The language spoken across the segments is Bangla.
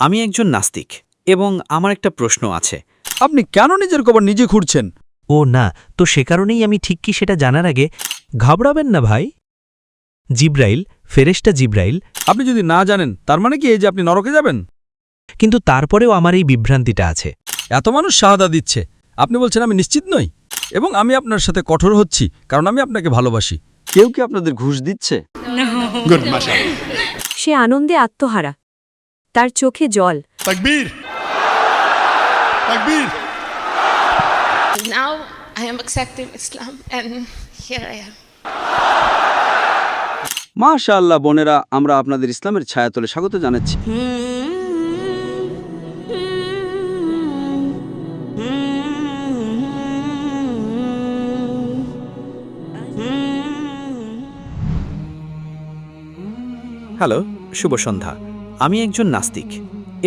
আমি একজন নাস্তিক এবং আমার একটা প্রশ্ন আছে। আপনি কেন নিজের কবর নিজে খুঁড়ছেন? ও না, তো সে কারণেই আমি ঠিক কি সেটা জানার আগে ঘাবড়াবেন না ভাই। জিব্রাইল, ফেরেশতা জিব্রাইল। আপনি যদি না জানেন তার মানে কি এই যে আপনি নরকে যাবেন? কিন্তু তারপরেও আমার এই বিভ্রান্তিটা আছে। এত মানুষ শাহাদা দিচ্ছে, আপনি বলছেন আমি নিশ্চিত নই, এবং আমি আপনার সাথে কঠোর হচ্ছি কারণ আমি আপনাকে ভালোবাসি। কেউ কি আপনাদের ঘুষ দিচ্ছে? সে আনন্দে আত্মহারা, তার চোখে জল। তাকবীর, তাকবীর। Now I am accepting Islam and here I am. মাশাআল্লাহ বোনেরা, আমরা আপনাদের ইসলামের ছায়াতলে স্বাগত জানাচ্ছি। হ্যালো, শুভ সন্ধ্যা। আমি একজন নাস্তিক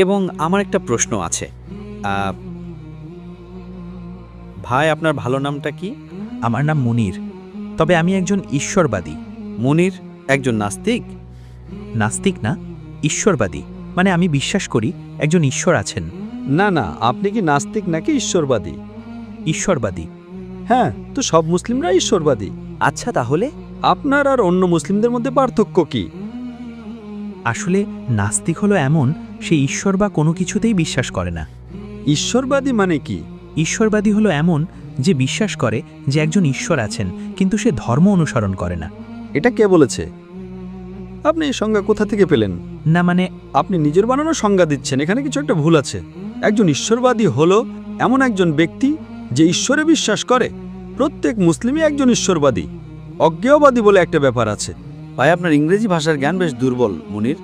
এবং আমার একটা প্রশ্ন আছে। ভাই, আপনার ভালো নামটা কি? আমার নাম মুনির, তবে আমি একজন ঈশ্বরবাদী। মুনির একজন নাস্তিক? নাস্তিক না, ঈশ্বরবাদী। মানে আমি বিশ্বাস করি একজন ঈশ্বর আছেন। না না, আপনি কি নাস্তিক নাকি ঈশ্বরবাদী? ঈশ্বরবাদী। হ্যাঁ, তো সব মুসলিমরা ঈশ্বরবাদী। আচ্ছা, তাহলে আপনার আর অন্য মুসলিমদের মধ্যে পার্থক্য কি? আসলে নাস্তিক হলো এমন, সে ঈশ্বর বা কোনো কিছুতেই বিশ্বাস করে না। ঈশ্বরবাদী মানে কি? ঈশ্বরবাদী হলো এমন যে বিশ্বাস করে যে একজন ঈশ্বর আছেন, কিন্তু সে ধর্ম অনুসরণ করে না। এটা কে বলেছে? আপনি এই সংজ্ঞা কোথা থেকে পেলেন? না মানে, আপনি নিজের বানানো সংজ্ঞা দিচ্ছেন, এখানে কিছু একটা ভুল আছে। একজন ঈশ্বরবাদী হলো এমন একজন ব্যক্তি যে ঈশ্বরে বিশ্বাস করে। প্রত্যেক মুসলিমই একজন ঈশ্বরবাদী। অজ্ঞেয়বাদী বলে একটা ব্যাপার আছে। ভাই, আপনার ইংরেজি ভাষার জ্ঞান বেশ দুর্বল মুনির।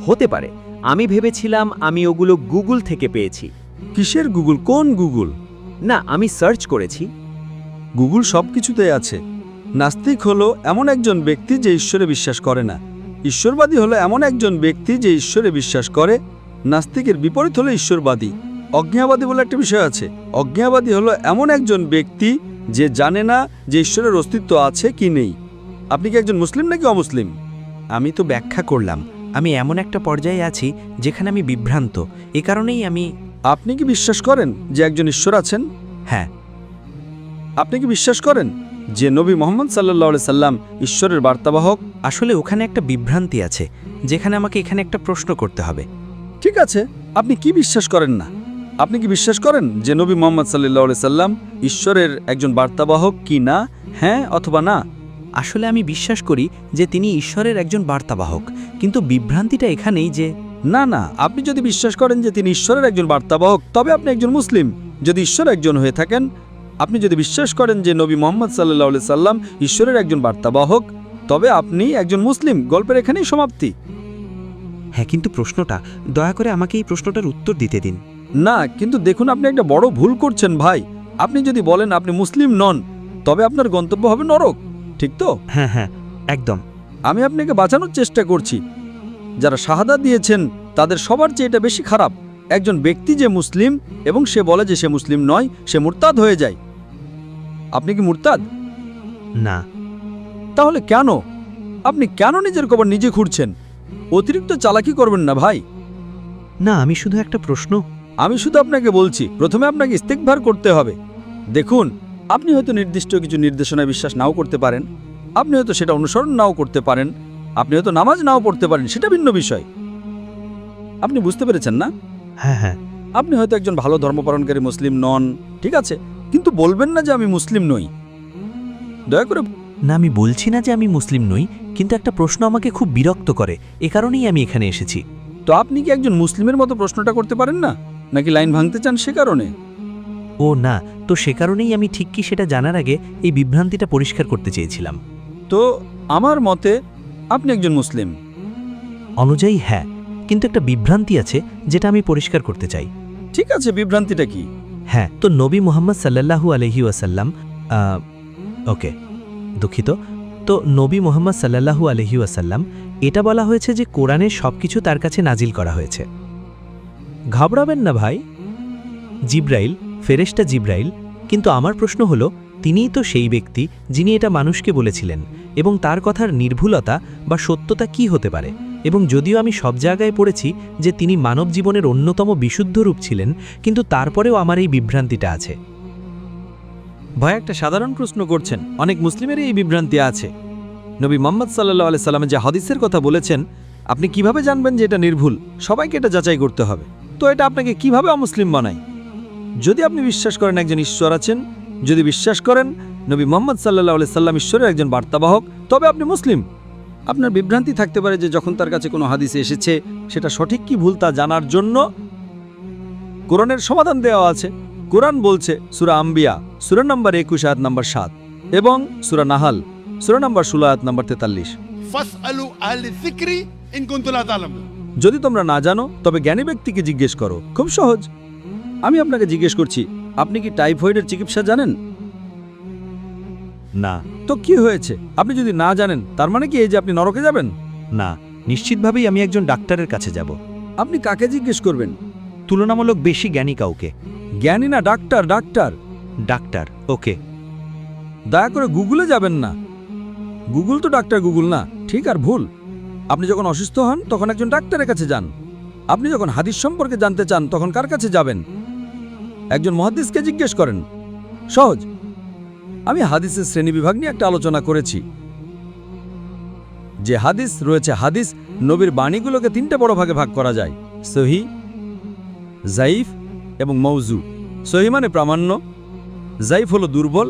হতে পারে, আমি ভেবেছিলাম আমি ওগুলো গুগল থেকে পেয়েছি। কিসের গুগল? কোন গুগল? না, আমি সার্চ করেছি। গুগল সব কিছুতেই আছে। নাস্তিক হলো এমন একজন ব্যক্তি যে ঈশ্বরে বিশ্বাস করে না। ঈশ্বরবাদী হলো এমন একজন ব্যক্তি যে ঈশ্বরে বিশ্বাস করে। নাস্তিকের বিপরীত হলো ঈশ্বরবাদী। অজ্ঞেয়বাদী বলে একটা বিষয় আছে। অজ্ঞেয়বাদী হলো এমন একজন ব্যক্তি যে জানে না যে ঈশ্বরের অস্তিত্ব আছে কি নেই। আপনি কি একজন মুসলিম নাকি অমুসলিম? আমি তো ব্যাখ্যা করলাম আমি এমন একটা পর্যায়ে আছি যেখানে আমি বিভ্রান্ত। এ কারণেই আমি। আপনি কি বিশ্বাস করেন যে একজন ঈশ্বর আছেন? হ্যাঁ। আপনি কি বিশ্বাস করেন যে নবী মুহাম্মদ সাল্লাল্লাহু আলাইহি সাল্লাম ঈশ্বরের বার্তাবাহক? আসলে ওখানে একটা বিভ্রান্তি আছে, যেখানে আমাকে এখানে একটা প্রশ্ন করতে হবে। ঠিক আছে, আপনি কি বিশ্বাস করেন না? আপনি কি বিশ্বাস করেন যে নবী মুহাম্মদ সাল্লাল্লাহু আলাইহি সাল্লাম ঈশ্বরের একজন বার্তাবাহক কি না? হ্যাঁ অথবা না? আসলে আমি বিশ্বাস করি যে তিনি ঈশ্বরের একজন বার্তাবাহক, কিন্তু বিভ্রান্তিটা এখানেই যে। না না, আপনি যদি বিশ্বাস করেন যে তিনি ঈশ্বরের একজন বার্তাবাহক, তবে আপনি একজন মুসলিম। যদি ঈশ্বর একজন হয়ে থাকেন, আপনি যদি বিশ্বাস করেন যে নবী মুহাম্মদ সাল্লাল্লাহু আলাইহি সাল্লাম ঈশ্বরের একজন বার্তাবাহক, তবে আপনি একজন মুসলিম। গল্পের এখানেই সমাপ্তি। হ্যাঁ, কিন্তু প্রশ্নটা, দয়া করে আমাকে এই প্রশ্নটার উত্তর দিতে দিন। না, কিন্তু দেখুন, আপনি একটা বড় ভুল করছেন ভাই। আপনি যদি বলেন আপনি মুসলিম নন, তবে আপনার গন্তব্য হবে নরক, ঠিক তো? হ্যাঁ হ্যাঁ, একদম। আমি আপনাকে বাঁচানোর চেষ্টা করছি। যারা শাহাদা দিয়েছেন তাদের সবার চেয়ে এটা বেশি খারাপ। একজন ব্যক্তি যে মুসলিম এবং সে বলে যে সে মুসলিম নয়, সে মুরতাদ হয়ে যায়। আপনি কি মুরতাদ? না। তাহলে কেন? আপনি কেন নিজের কবর নিজে খুঁড়ছেন? অতিরিক্ত চালাকি করবেন না ভাই। না, আমি শুধু একটা প্রশ্ন। আমি শুধু আপনাকে বলছি, প্রথমে আপনাকে ইস্তেগফার করতে হবে। দেখুন, আপনি হয়তো নির্দিষ্ট কিছু নির্দেশনায় বিশ্বাস নাও করতে পারেন, আপনি হয়তো সেটা অনুসরণ নাও করতে পারেন, আপনি হয়তো নামাজ নাও পড়তে পারেন, সেটা ভিন্ন বিষয়। আপনি বুঝতে পেরেছেন না? হ্যাঁ হ্যাঁ। আপনি হয়তো একজন ভালো ধর্মপালনকারী মুসলিম নন, ঠিক আছে, কিন্তু বলবেন না যে আমি মুসলিম নই। দয়া করে। না, আমি বলছি না যে আমি মুসলিম নই, কিন্তু একটা প্রশ্ন আমাকে খুব বিরক্ত করে। এ কারণেই আমি এখানে এসেছি। তো আপনি কি একজন মুসলিমের মতো প্রশ্নটা করতে পারেন না, নাকি লাইন ভাঙতে চান সে কারণে? ও না, তো সে কারণেই আমি ঠিক কি সেটা জানার আগে এই বিভ্রান্তিটা পরিষ্কার করতে চেয়েছিলাম। তো আমার মতে আপনি একজন মুসলিম অনুযায়ী হ্যাঁ, কিন্তু একটা বিভ্রান্তি আছে যেটা আমি পরিষ্কার করতে চাই। ঠিক আছে, বিভ্রান্তিটা কি? হ্যাঁ, তো নবী মুহাম্মদ সাল্লাল্লাহু আলাইহি ওয়াসাল্লাম, ওকে দুঃখিত, তো নবী মুহাম্মদ সাল্লাল্লাহু আলাইহি ওয়াসাল্লাম, এটা বলা হয়েছে যে কোরআনের সবকিছু তার কাছে নাজিল করা হয়েছে। ঘাবড়াবেন না ভাই। জিব্রাইল, ফেরেশতা জিব্রাইল। কিন্তু আমার প্রশ্ন হলো, তিনিই তো সেই ব্যক্তি যিনি এটা মানুষকে বলেছিলেন, এবং তার কথার নির্ভুলতা বা সত্যতা কি হতে পারে? এবং যদিও আমি সব জায়গায় পড়েছি যে তিনি মানব জীবনের অন্যতম বিশুদ্ধ রূপ ছিলেন, কিন্তু তারপরেও আমার এই বিভ্রান্তিটা আছে। ভাই একটা সাধারণ প্রশ্ন করছেন, অনেক মুসলিমেরই এই বিভ্রান্তি আছে। নবী মুহাম্মদ সাল্লাল্লাহু আলাইহি সাল্লাম যে হাদিসের কথা বলেছেন, আপনি কিভাবে জানবেন যে এটা নির্ভুল? সবাইকে এটা যাচাই করতে হবে। তো এটা আপনাকে কিভাবে অমুসলিম বানায়? যদি আপনি বিশ্বাস করেন একজন ঈশ্বর আছেন, যদি বিশ্বাস করেন নবী মুহাম্মদ সাল্লাল্লাহু আলাইহি সাল্লাম ঈশ্বরের একজন বার্তাবাহক, তবে আপনি মুসলিম। আপনার বিভ্রান্তি থাকতে পারে যে যখন তার কাছে কোনো হাদিসে এসেছে সেটা সঠিক কি ভুল তা জানার জন্য কোরআনের সমাধান দেওয়া আছে। কোরআন বলছে সূরা আম্বিয়া সূরা নম্বর 21 আয়াত নম্বর 7 এবং সূরা নাহাল সূরা নম্বর 16 আয়াত নম্বর 43, ফাসআলু আহলি যিকরি ইন কুনতুম লা তা'লামুন। যদি তোমরা না জানো তবে জ্ঞানী ব্যক্তিকে জিজ্ঞেস করো। খুব সহজ। আমি আপনাকে জিজ্ঞেস করছি, আপনি কি টাইফয়েডের চিকিৎসা জানেন? না। তো কি হয়েছে? আপনি যদি না জানেন তার মানে কি এই যে আপনি নরকে যাবেন? না, নিশ্চিতভাবেই আমি একজন ডাক্তারের কাছে যাব। আপনি কাকে জিজ্ঞেস করবেন? তুলনামূলক বেশি জ্ঞানী কাউকে। জ্ঞানী না, ডাক্তার। ডাক্তার। ডাক্তার। ওকে। দয়া করে গুগলে যাবেন না। গুগল তো ডাক্তার গুগল না। ঠিক আর ভুল। আপনি যখন অসুস্থ হন তখন একজন ডাক্তারের কাছে যান। আপনি যখন হাদিস সম্পর্কে জানতে চান তখন কার কাছে যাবেন? একজন মুহাদ্দিসকে জিজ্ঞেস করেন। সহজ। আমি হাদিসের শ্রেণীবিভাগ নিয়ে একটা আলোচনা করেছি। যে হাদিস রয়েছে, হাদিস নবীর বাণীগুলোকে 3টে বড় ভাগে ভাগ করা যায়: সহিহ, যায়িফ এবং মওযু। সহিহ মানে প্রামাণ্য, যায়িফ হলো দুর্বল,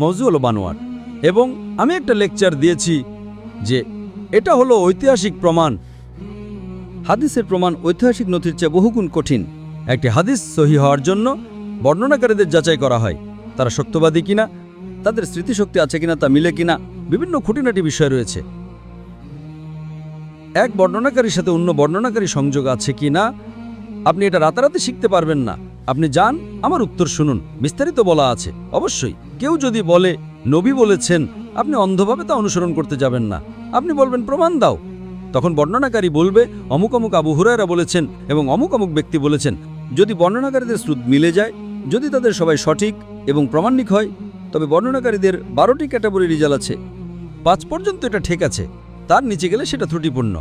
মওযু হলো বানোয়াট। এবং আমি একটা লেকচার দিয়েছি যে এটা হলো ঐতিহাসিক প্রমাণ। হাদিসের প্রমাণ ঐতিহাসিক নথির চেয়ে বহুগুণ কঠিন। একটি হাদিস সহিহ হওয়ার জন্য বর্ণনাকারীদের যাচাই করা হয়, তারা সত্যবাদী কিনা, তাদের স্মৃতিশক্তি আছে কিনা, তা মিলে কিনা, বিভিন্ন খুঁটিনাটি বিষয় রয়েছে। এক বর্ণনাকারীর সাথে অন্য বর্ণনাকারী সংযোগ আছে কিনা, আপনি এটা রাতারাতি শিখতে পারবেন না। আপনি যান, আমার উত্তর শুনুন, বিস্তারিত বলা আছে। অবশ্যই কেউ যদি বলে নবী বলেছেন, আপনি অন্ধভাবে তা অনুসরণ করতে যাবেন না। আপনি বলবেন প্রমাণ দাও। তখন বর্ণনাকারী বলবে অমুক অমুক আবু হুরায়রা বলেছেন এবং অমুক অমুক ব্যক্তি বলেছেন। যদি বর্ণনাকারীদের শ্রুত মিলে যায়, যদি তাদের সবাই সঠিক এবং প্রমাণিক হয়, তবে বর্ণনাকারীদের 12টি ক্যাটাগরি রিজাল আছে। 5 পর্যন্ত এটা ঠিক আছে, তার নিচে গেলে সেটা ত্রুটিপূর্ণ।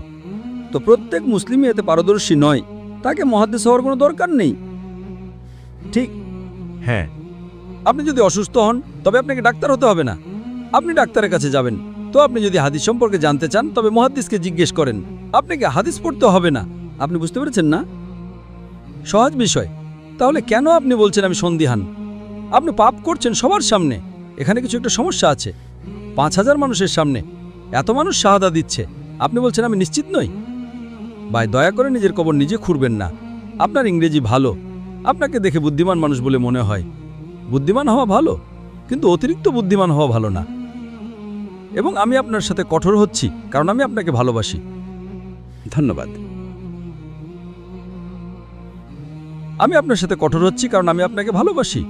তো প্রত্যেক মুসলিমই এতে পারদর্শী নয়, তাকে মুহাদ্দিস হওয়ার কোনো দরকার নেই। ঠিক? হ্যাঁ। আপনি যদি অসুস্থ হন তবে আপনাকে ডাক্তার হতে হবে না, আপনি ডাক্তারের কাছে যাবেন। তো আপনি যদি হাদিস সম্পর্কে জানতে চান তবে মুহাদ্দিসকে জিজ্ঞেস করেন। আপনাকে হাদিস পড়তে হবে না। আপনি বুঝতে পেরেছেন না? সহজ বিষয়। তাহলে কেন আপনি বলছেন আমি সন্দিহান? আপনি পাপ করছেন সবার সামনে। এখানে কিছু একটা সমস্যা আছে। 5000 মানুষের সামনে এত মানুষ শাহাদা দিচ্ছে, আপনি বলছেন আমি নিশ্চিত নই। ভাই, দয়া করে নিজের কবর নিজে খুঁড়বেন না। আপনার ইংরেজি ভালো, আপনাকে দেখে বুদ্ধিমান মানুষ বলে মনে হয়। বুদ্ধিমান হওয়া ভালো, কিন্তু অতিরিক্ত বুদ্ধিমান হওয়া ভালো না। এবং আমি আপনার সাথে কঠোর হচ্ছি কারণ আমি আপনাকে ভালোবাসি। ধন্যবাদ। আমি আপনার সাথে কঠোর হচ্ছি কারণ আমি আপনাকে ভালোবাসি।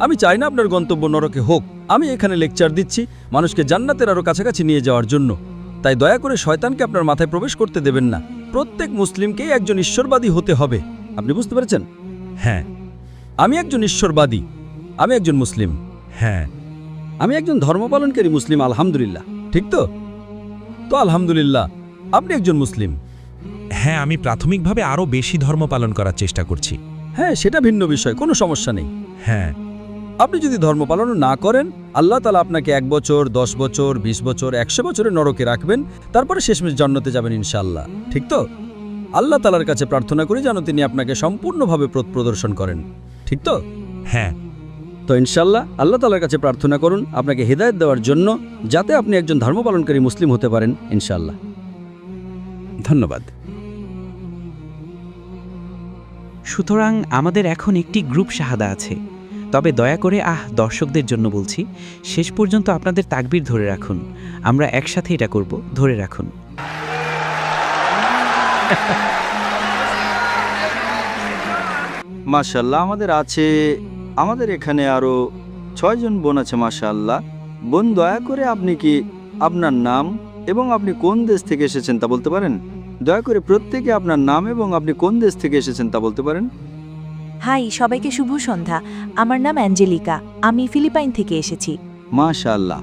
আমি চাই না আপনার গন্তব্য নরকে হোক। আমি এখানে লেকচার দিচ্ছি মানুষকে জান্নাতের আরও কাছাকাছি নিয়ে যাওয়ার জন্য। তাই দয়া করে শয়তানকে আপনার মাথায় প্রবেশ করতে দেবেন না। প্রত্যেক মুসলিমকেই একজন ঈশ্বরবাদী হতে হবে। আপনি বুঝতে পেরেছেন? হ্যাঁ। আমি একজন ঈশ্বরবাদী, আমি একজন মুসলিম। হ্যাঁ। আমি একজন ধর্মপালনকারী মুসলিম, আলহামদুলিল্লাহ। ঠিক তো? তো আলহামদুলিল্লাহ আপনি একজন মুসলিম। হ্যাঁ, আমি প্রাথমিকভাবে আরও বেশি ধর্ম পালন করার চেষ্টা করছি। হ্যাঁ, সেটা ভিন্ন বিষয়, কোনো সমস্যা নেই। হ্যাঁ। আপনি যদি ধর্ম পালন না করেন, আল্লাহ তাআলা আপনাকে 1 বছর, 10 বছর, 20 বছর, 100 বছরের নরকে রাখবেন, তারপরে শেষমেশ জান্নাতে যাবেন ইনশাআল্লাহ। ঠিক তো? আল্লাহ তাআলার কাছে প্রার্থনা করি যেন তিনি আপনাকে সম্পূর্ণভাবে পথ প্রদর্শন করেন। ঠিক তো? হ্যাঁ। তো ইনশাআল্লাহ আল্লাহ তাআলার কাছে প্রার্থনা করুন আপনাকে হিদায়াত দেওয়ার জন্য, যাতে আপনি একজন ধর্ম পালনকারী মুসলিম হতে পারেন ইনশাআল্লাহ। ধন্যবাদ। সুতরাং আমাদের এখন একটি গ্রুপ শাহাদা আছে। তবে দয়া করে দর্শকদের জন্য বলছি, শেষ পর্যন্ত আপনাদের তাকবীর ধরে রাখুন। আমরা একসাথে এটা করব, ধরে রাখুন। মাশাআল্লাহ, আমাদের এখানে আরও 6 জন বোন আছে। মাশাআল্লাহ। বোন, দয়া করে আপনি কি আপনার নাম এবং আপনি কোন দেশ থেকে এসেছেন তা বলতে পারেন? দয়া করে প্রত্যেকে আপনার নাম এবং আপনি কোন দেশ থেকে এসেছেন তা বলতে পারেন? হাই, সবাইকে শুভ সন্ধ্যা। আমার নাম অ্যাঞ্জেলিকা, আমি ফিলিপাইন থেকে এসেছি। মাশাআল্লাহ।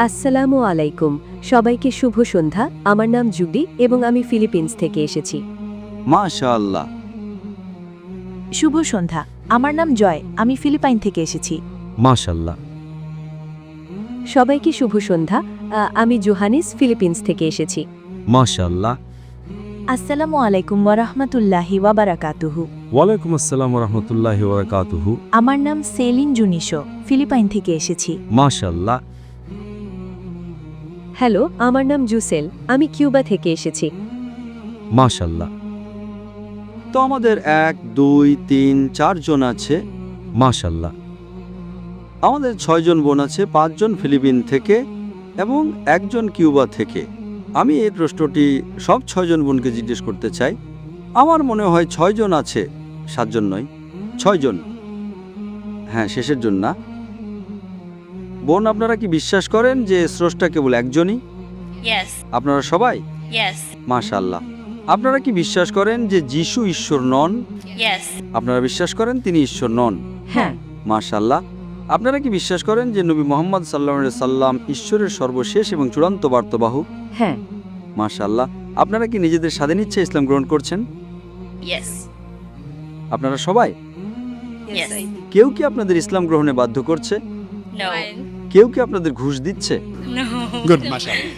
আসসালামু আলাইকুম। সবাইকে শুভ সন্ধ্যা। আমার নাম জুডি এবং আমি ফিলিপিন্স থেকে এসেছি। মাশাআল্লাহ। শুভ সন্ধ্যা। আমার নাম জয়, আমি ফিলিপাইন থেকে এসেছি। মাশাআল্লাহ। সবাইকে শুভ সন্ধ্যা। আমি জোহানিস, ফিলিপিন্স থেকে এসেছি। মাশাআল্লাহ। আসসালামু আলাইকুম ওয়ারাহমাতুল্লাহি ওয়াবারাকাতুহু। ওয়ালাইকুম আসসালাম ওরহমতুল্লাহি ওয়াবারাকাতুহু। আমার নাম সেলিন জুনিশো, ফিলিপাইন থেকে এসেছি। মাশাআল্লাহ। হ্যালো, আমার নাম জুসেল, আমি কিউবা থেকে এসেছি। মাশাআল্লাহ। তো আমাদের 1 2 3 4 জন আছে। মাশাআল্লাহ। আমাদের 6 জন বোন আছে, 5 জন ফিলিপিন থেকে এবং 1 জন কিউবা থেকে। আমি এই প্রশ্নটি সব 6 জন বোনকে জিজ্ঞেস করতে চাই। আমার মনে হয় 6 জন আছে, 7 জন নয়, 6 জন। হ্যাঁ, শেষের জন না। বোন, আপনারা কি বিশ্বাস করেন যে স্রষ্টা কেবল একজনই? Yes. আপনারা সবাই? Yes. মাশাআল্লাহ। আপনারা কি বিশ্বাস করেন যে যিশু ঈশ্বর নন? Yes. আপনারা বিশ্বাস করেন তিনি ঈশ্বর নন? হ্যাঁ। মাশাআল্লাহ। আপনারা কি বিশ্বাস করেন যে নবী মুহাম্মদ সাল্লাল্লাহু আলাইহি সাল্লাম ঈশ্বরের সর্বশেষ এবং চূড়ান্ত বার্তাবাহক? হ্যাঁ। মাশাআল্লাহ। আপনারা কি নিজেদের স্বাধীন ইচ্ছায় ইসলাম গ্রহণ করছেন? Yes. আপনারা সবাই? Yes. কেউ কি আপনাদের ইসলাম গ্রহণে বাধ্য করছে? No. কেউ কি আপনাদের ঘুষ দিচ্ছে? No. Good, mashallah.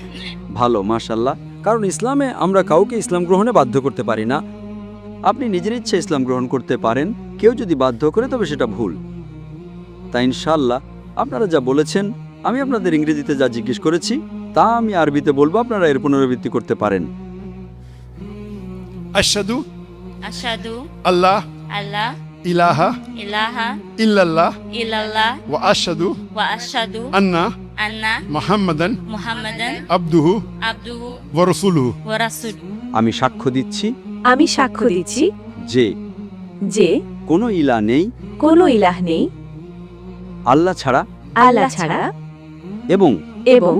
ভালো, মাশাআল্লাহ। কারণ ইসলামে আমরা কাউকে ইসলাম গ্রহণে বাধ্য করতে পারি না। আপনি নিজের ইচ্ছে ইসলাম গ্রহণ করতে পারেন, কেউ যদি বাধ্য করে তবে সেটা ভুল। তাই ইনশাআল্লাহ আপনারা যা বলেছেন, আমি আপনাদের ইংরেজিতে যা জিজ্ঞেস করেছি তা আমি আরবিতে বলবো, আপনারা এর পুনরাবৃত্তি করতে পারেন। Ashhadu Ashhadu Allah Allah ilaha ilaha illallah illallah wa ashhadu wa ashhadu anna anna Muhammadan Muhammadan abduhu abduhu wa rasuluhu. wa rasuluhu. আমি সাক্ষ্য দিচ্ছি আমি সাক্ষ্য দিচ্ছি যে যে কোনো ইলা নেই কোনো ইলাহ নেই আল্লাহ ছাড়া, আল্লাহ ছাড়া, এবং এবং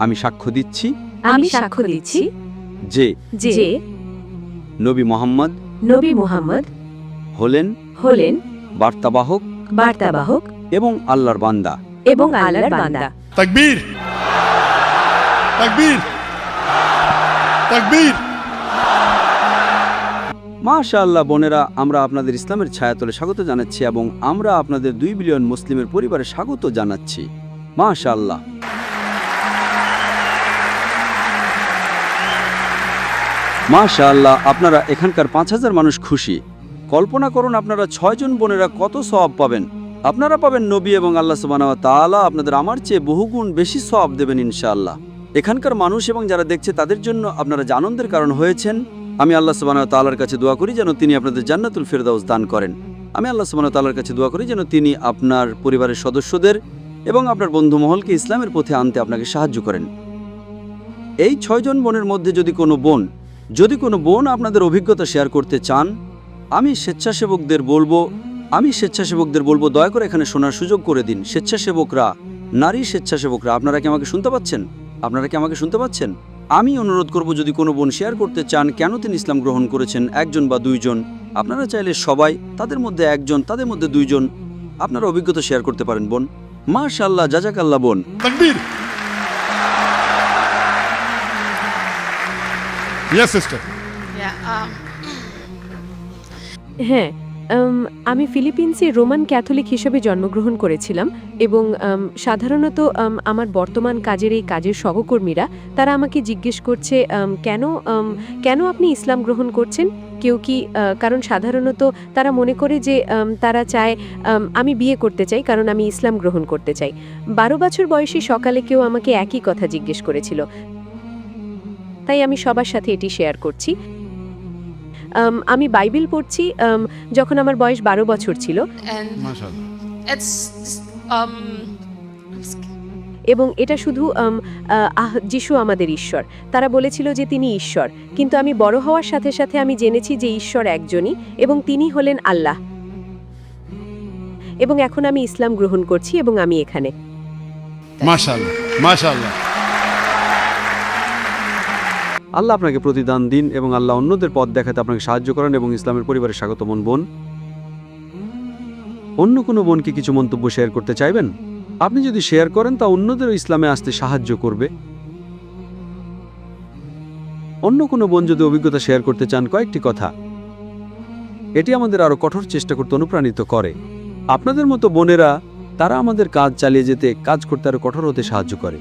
আমি সাক্ষ্য দিচ্ছি আমি সাক্ষ্য দিচ্ছি যে যে নবী মুহাম্মদ নবী মুহাম্মদ হলেন হলেন বার্তাবাহক বার্তাবাহক এবং আল্লাহর বান্দা। এবং আল্লাহর বান্দা। Takbir. Takbir. Takbir. মাশাআল্লাহ বোনেরা, আমরা আপনাদের ইসলামের ছায়াতলে স্বাগত জানাচ্ছি এবং আমরা আপনাদের 2 বিলিয়ন মুসলিমের পরিবারে স্বাগত জানাচ্ছি। মাশাআল্লাহ। মাশাআল্লাহ। আপনারা এখানকার 5000 মানুষ খুশি। কল্পনা করুন আপনারা 6 জন বোনেরা কত সওয়াব পাবেন। আপনারা পাবেন নবী এবং আল্লাহ সুবহানাহু ওয়া তাআলা আপনাদের আমার চেয়ে বহুগুণ বেশি সওয়াব দেবেন ইনশাআল্লাহ। এখানকার মানুষ এবং যারা দেখছে তাদের জন্য আপনারা যে আনন্দের কারণ হয়েছেন, আমি আল্লাহ সুবহানাহু ওয়া তাআলার কাছে দোয়া করি যেন তিনি আপনাদের জান্নাতুল ফেরদাউস দান করেন। আমি আল্লাহ সুবহানাহু ওয়া তাআলার কাছে দোয়া করি যেন তিনি আপনার পরিবারের সদস্যদের এবং আপনার বন্ধু মহলকে ইসলামের পথে আনতে আপনাকে সাহায্য করেন। এই 6 জন বোনের মধ্যে যদি কোনো বোন আপনাদের অভিজ্ঞতা শেয়ার করতে চান, আমি স্বেচ্ছাসেবকদের বলবো দয়া করে এখানে শোনার সুযোগ করে দিন। স্বেচ্ছাসেবকরা, নারী স্বেচ্ছাসেবকরা, আপনারা কি আমাকে শুনতে পাচ্ছেন? আমি অনুরোধ করব যদি কোনো বোন শেয়ার করতে চান কেন তিনি ইসলাম গ্রহণ করেছেন, 1 জন বা 2 জন, আপনারা চাইলে সবাই, তাদের মধ্যে 1 জন, তাদের মধ্যে 2 জন, আপনারা অভিজ্ঞতা শেয়ার করতে পারেন বোন। মাশাআল্লাহ, জাযাকাল্লাহ বোন। Takbir. Yes, sister. Yeah. হ্যাঁ, আমি ফিলিপিন্সে রোমান ক্যাথলিক হিসেবে জন্মগ্রহণ করেছিলাম এবং সাধারণত আমার বর্তমান কাজের এই কাজের সহকর্মীরা তারা আমাকে জিজ্ঞেস করছে কেন আপনি ইসলাম গ্রহণ করছেন। কেউ কি কারণ সাধারণত তারা মনে করে যে তারা চায় আমি বিয়ে করতে চাই কারণ আমি ইসলাম গ্রহণ করতে চাই। 12 বছর বয়সী সকালে কেউ আমাকে একই কথা জিজ্ঞেস করেছিল, তাই আমি সবার সাথে এটি শেয়ার করছি। আমি বাইবেল পড়ছি যখন আমার বয়স 12 বছর ছিল And Mashallah. it's এবং এটা শুধু যিশু আমাদের ঈশ্বর। তারা বলেছিল যে তিনি ঈশ্বর, কিন্তু আমি বড় হওয়ার সাথে সাথে আমি জেনেছি যে ঈশ্বর একজনই এবং তিনি হলেন আল্লাহ। এবং এখন আমি ইসলাম গ্রহণ করছি এবং আমি এখানে। Mashallah. Mashallah. আল্লাহ আপনাকে প্রতিদান দিন এবং আল্লাহ অন্যদের পথ দেখাতে আপনাকে সাহায্য করেন এবং ইসলামের পরিবারে স্বাগত বোন। অন্য কোনো বোনকে কিছু মন্তব্য শেয়ার করতে চাইবেন? আপনি যদি শেয়ার করেন তা অন্যদেরও ইসলামে আসতে সাহায্য করবে। অন্য কোনো বোন যদি অভিজ্ঞতা শেয়ার করতে চান, কয়েকটি কথা। এটি আমাদের আরও কঠোর চেষ্টা করতে অনুপ্রাণিত করে। আপনাদের মতো বোনেরা, তারা আমাদের কাজ চালিয়ে যেতে, কাজ করতে আরও কঠোর হতে সাহায্য করে।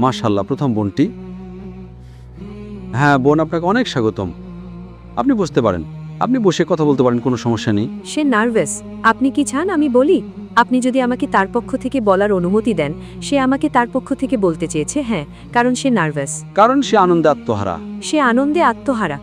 মাশাআল্লাহ, প্রথম বোনটি। হ্যাঁ বোন, আপনাকে অনেক স্বাগতম। আপনি বসতে পারেন, আপনি বসে কথা বলতে পারেন, কোনো সমস্যা নেই। সে নার্ভাস। আপনি কি চান আমি বলি? আপনি যদি আমাকে তার পক্ষ থেকে বলার অনুমতি দেন। সে আমাকে তার পক্ষ থেকে বলতে চেয়েছে হ্যাঁ, কারণ সে নার্ভাস। কারণ সে আনন্দে আত্মহারা। সে আনন্দে আত্মহারা,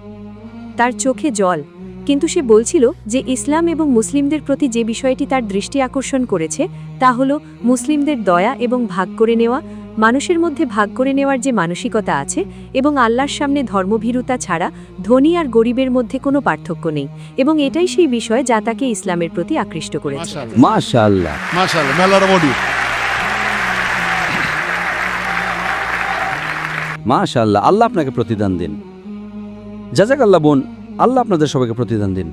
তার চোখে জল। কিন্তু সে বলছিল যে ইসলাম এবং মুসলিমদের প্রতি যে বিষয়টি তার দৃষ্টি আকর্ষণ করেছে তা হলো মুসলিমদের দয়া এবং ভাগ করে নেওয়া, মানুষের মধ্যে ভাগ করে নেওয়ার যে মানসিকতা আছে, এবং আল্লাহর সামনে ধর্মভীরুতা ছাড়া ধনী আর গরিবের মধ্যে কোনো পার্থক্য নেই, এবং এটাই সেই বিষয় যা তাকে ইসলামের প্রতি আকৃষ্ট করেছে। মাশাআল্লাহ, MashaAllah. May Allah reward you. মাশাআল্লাহ, আল্লাহ আপনাকে প্রতিদান দিন। জাযাকাল্লাহ বোন, আল্লাহ আপনাদের সবাইকে প্রতিদান দিন।